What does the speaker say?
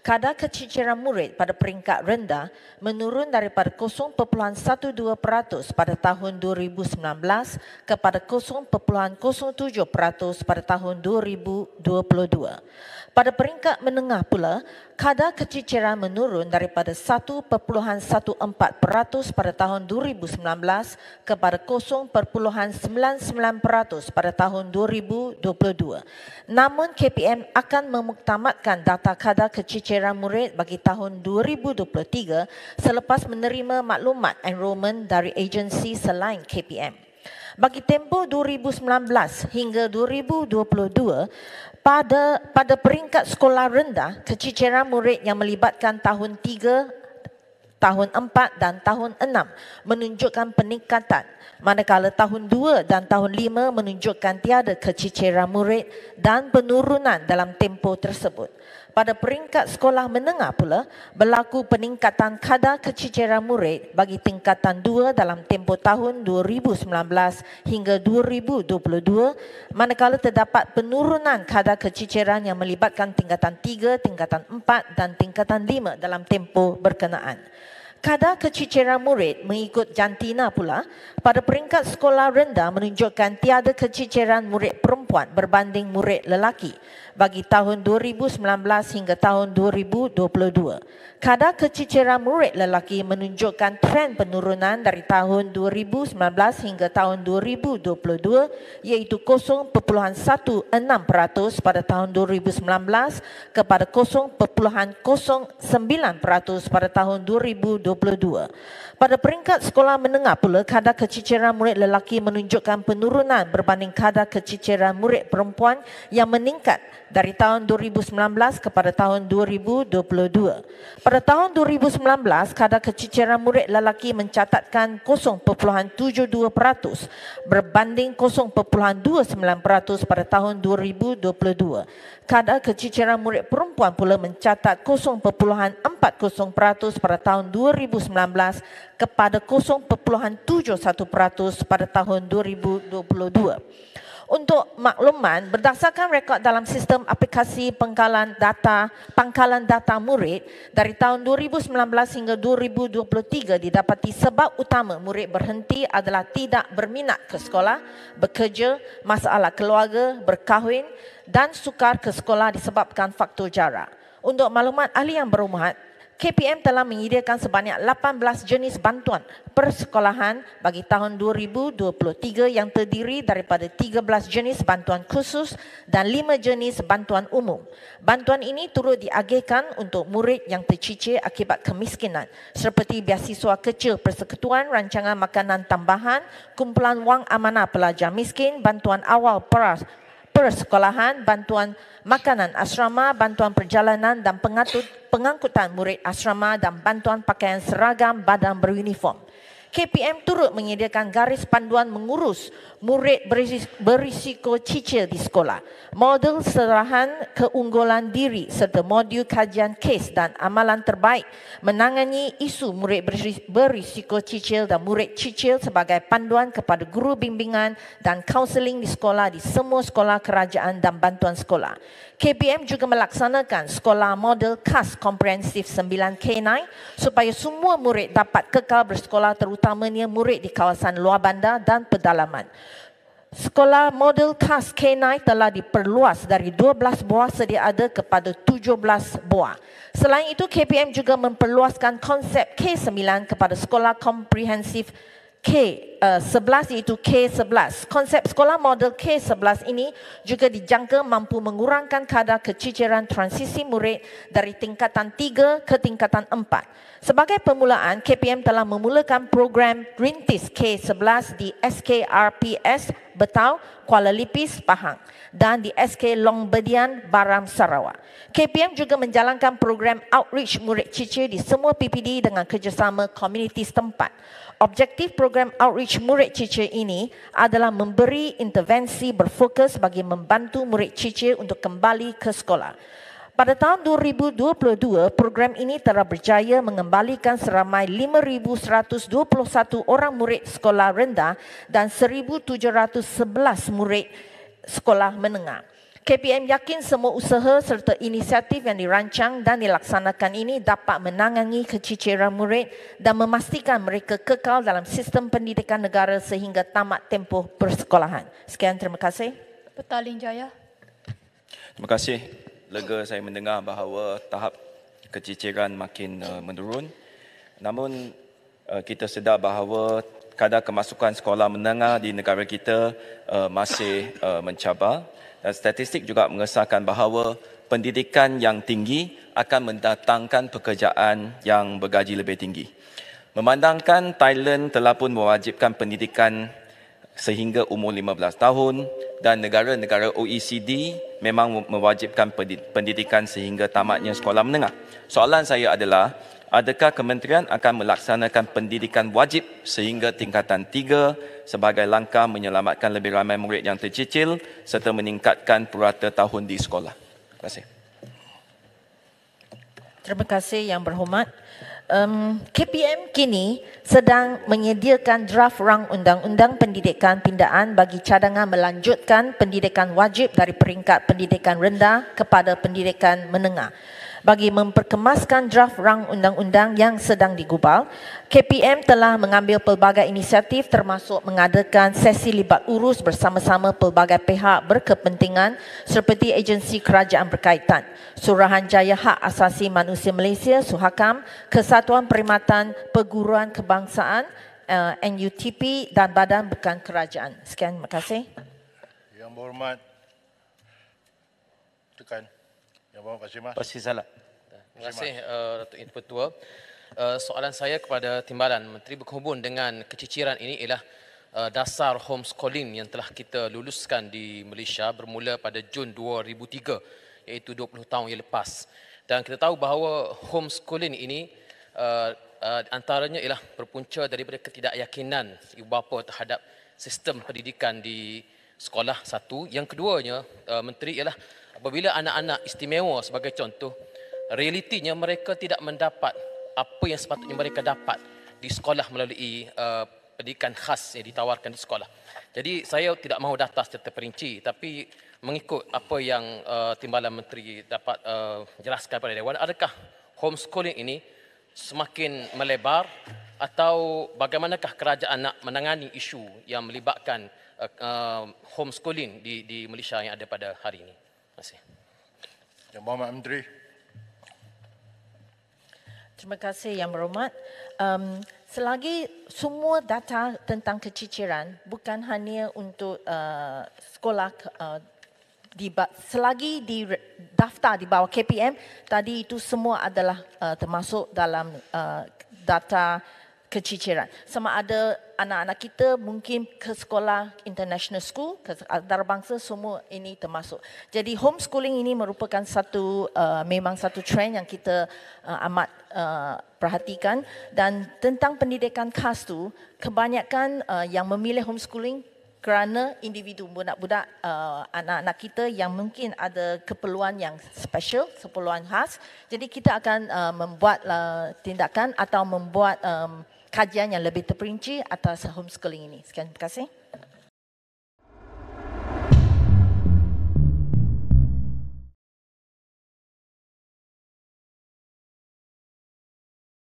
kadar keciciran murid pada peringkat rendah menurun daripada 0.12% pada tahun 2019 kepada 0.07% pada tahun 2022. Pada peringkat menengah pula, kadar keciciran menurun daripada 1.14% pada tahun 2019 kepada 0.99% pada tahun 2022. Namun KPM akan memuktamadkan data kadar keciciran murid bagi tahun 2023 selepas menerima maklumat enrolment dari agensi selain KPM. Bagi tempoh 2019 hingga 2022, pada peringkat sekolah rendah, keciciran murid yang melibatkan tahun 3, tahun 4 dan tahun 6 menunjukkan peningkatan, manakala tahun 2 dan tahun 5 menunjukkan tiada keciciran murid dan penurunan dalam tempoh tersebut. Pada peringkat sekolah menengah pula, berlaku peningkatan kadar keciciran murid bagi tingkatan 2 dalam tempoh tahun 2019 hingga 2022, manakala terdapat penurunan kadar keciciran yang melibatkan tingkatan 3, tingkatan 4 dan tingkatan 5 dalam tempoh berkenaan. Kadar keciciran murid mengikut jantina pula pada peringkat sekolah rendah menunjukkan tiada keciciran murid perempuan berbanding murid lelaki bagi tahun 2019 hingga tahun 2022. Kadar keciciran murid lelaki menunjukkan tren penurunan dari tahun 2019 hingga tahun 2022 iaitu 0.16% pada tahun 2019 kepada 0.09% pada tahun 2022. Pada peringkat sekolah menengah pula, kadar keciciran murid lelaki menunjukkan penurunan berbanding kadar keciciran murid perempuan yang meningkat dari tahun 2019 kepada tahun 2022. Pada tahun 2019, kadar keciciran murid lelaki mencatatkan 0.72% berbanding 0.29% pada tahun 2022. Kadar keciciran murid perempuan pula mencatat 0.40% pada tahun 2019 kepada 0.71% pada tahun 2022. Untuk makluman, berdasarkan rekod dalam sistem aplikasi pangkalan data murid dari tahun 2019 hingga 2023 didapati sebab utama murid berhenti adalah tidak berminat ke sekolah, bekerja, masalah keluarga, berkahwin dan sukar ke sekolah disebabkan faktor jarak. Untuk maklumat ahli yang berhormat, KPM telah menyediakan sebanyak 18 jenis bantuan persekolahan bagi tahun 2023 yang terdiri daripada 13 jenis bantuan khusus dan 5 jenis bantuan umum. Bantuan ini turut diagihkan untuk murid yang tercicir akibat kemiskinan seperti beasiswa kecil persekutuan, rancangan makanan tambahan, kumpulan wang amanah pelajar miskin, bantuan awal persekolahan, bantuan makanan asrama, bantuan perjalanan dan pengangkutan murid asrama dan bantuan pakaian seragam badan beruniform. KPM turut menyediakan garis panduan mengurus murid berisiko cicir di sekolah, modul serahan keunggulan diri serta modul kajian kes dan amalan terbaik menangani isu murid berisiko cicir dan murid cicir sebagai panduan kepada guru bimbingan dan kaunseling di sekolah di semua sekolah kerajaan dan bantuan sekolah. KPM juga melaksanakan sekolah model KAS Komprehensif 9K9 supaya semua murid dapat kekal bersekolah, terutamanya murid di kawasan luar bandar dan pedalaman. Sekolah model KAS K9 telah diperluas dari 12 buah sedia ada kepada 17 buah. Selain itu, KPM juga memperluaskan konsep K9 kepada sekolah komprehensif K11 iaitu K11. Konsep sekolah model K11 ini juga dijangka mampu mengurangkan kadar keciciran transisi murid dari tingkatan 3 ke tingkatan 4. Sebagai permulaan, KPM telah memulakan program Rintis K11 di SKRPS Betau, Kuala Lipis, Pahang dan di SK Long Bedian, Baram, Sarawak. KPM juga menjalankan program outreach murid cicir di semua PPD dengan kerjasama komuniti setempat. Objektif program outreach murid cicir ini adalah memberi intervensi berfokus bagi membantu murid cicir untuk kembali ke sekolah. Pada tahun 2022, program ini telah berjaya mengembalikan seramai 5,121 orang murid sekolah rendah dan 1,711 murid sekolah menengah. KPM yakin semua usaha serta inisiatif yang dirancang dan dilaksanakan ini dapat menangani keciciran murid dan memastikan mereka kekal dalam sistem pendidikan negara sehingga tamat tempoh persekolahan. Sekian, terima kasih. Petalin Jaya. Terima kasih. Lega saya mendengar bahawa tahap keciciran makin menurun. Namun kita sedar bahawa kadar kemasukan sekolah menengah di negara kita masih mencabar. Dan statistik juga mengesahkan bahawa pendidikan yang tinggi akan mendatangkan pekerjaan yang bergaji lebih tinggi. Memandangkan Thailand telah pun mewajibkan pendidikan sehingga umur 15 tahun dan negara-negara OECD memang mewajibkan pendidikan sehingga tamatnya sekolah menengah. Soalan saya adalah, adakah kementerian akan melaksanakan pendidikan wajib sehingga tingkatan 3 sebagai langkah menyelamatkan lebih ramai murid yang tercicil serta meningkatkan purata tahun di sekolah? Terima kasih. Terima kasih Yang Berhormat. KPM kini sedang menyediakan draft rang undang-undang pendidikan pindaan bagi cadangan melanjutkan pendidikan wajib dari peringkat pendidikan rendah kepada pendidikan menengah. Bagi memperkemaskan draft rang undang-undang yang sedang digubal, KPM telah mengambil pelbagai inisiatif termasuk mengadakan sesi libat urus bersama-sama pelbagai pihak berkepentingan seperti agensi kerajaan berkaitan, Suruhanjaya Hak Asasi Manusia Malaysia (SUHAKAM), Kesatuan Perkhidmatan Perguruan Kebangsaan NUTP dan Badan Bukan Kerajaan. Sekian, terima kasih. Yang Berhormat, tekan. Yang Berhormat Pak Simah. Pasir Salat. Terima kasih Datuk Yang Pertua. Soalan saya kepada Timbalan Menteri berhubung dengan keciciran ini ialah dasar homeschooling yang telah kita luluskan di Malaysia bermula pada Jun 2003, iaitu 20 tahun yang lepas. Dan kita tahu bahawa homeschooling ini antaranya ialah berpunca daripada ketidakyakinan ibu bapa terhadap sistem pendidikan di sekolah, satu. Yang keduanya, Menteri, ialah apabila anak-anak istimewa sebagai contoh, realitinya mereka tidak mendapat apa yang sepatutnya mereka dapat di sekolah melalui pendidikan khas yang ditawarkan di sekolah. Jadi saya tidak mahu data secara terperinci, tapi mengikut apa yang Timbalan Menteri dapat jelaskan pada Dewan, adakah homeschooling ini semakin melebar atau bagaimanakah kerajaan nak menangani isu yang melibatkan homeschooling di Malaysia yang ada pada hari ini? Terima kasih. Yang Berhormat Menteri. Terima kasih Yang Berhormat. Selagi semua data tentang keciciran bukan hanya untuk sekolah, selagi daftar di bawah KPM, tadi itu semua adalah termasuk dalam data keciciran. Sama ada anak-anak kita mungkin ke sekolah international school, ke antarabangsa, semua ini termasuk. Jadi homeschooling ini merupakan memang satu trend yang kita amat perhatikan. Dan tentang pendidikan khas tu, kebanyakan yang memilih homeschooling kerana individu budak-budak anak-anak kita yang mungkin ada keperluan yang special, keperluan khas. Jadi kita akan membuat tindakan atau membuat kajian yang lebih terperinci atas homeschooling ini. Sekian, terima kasih.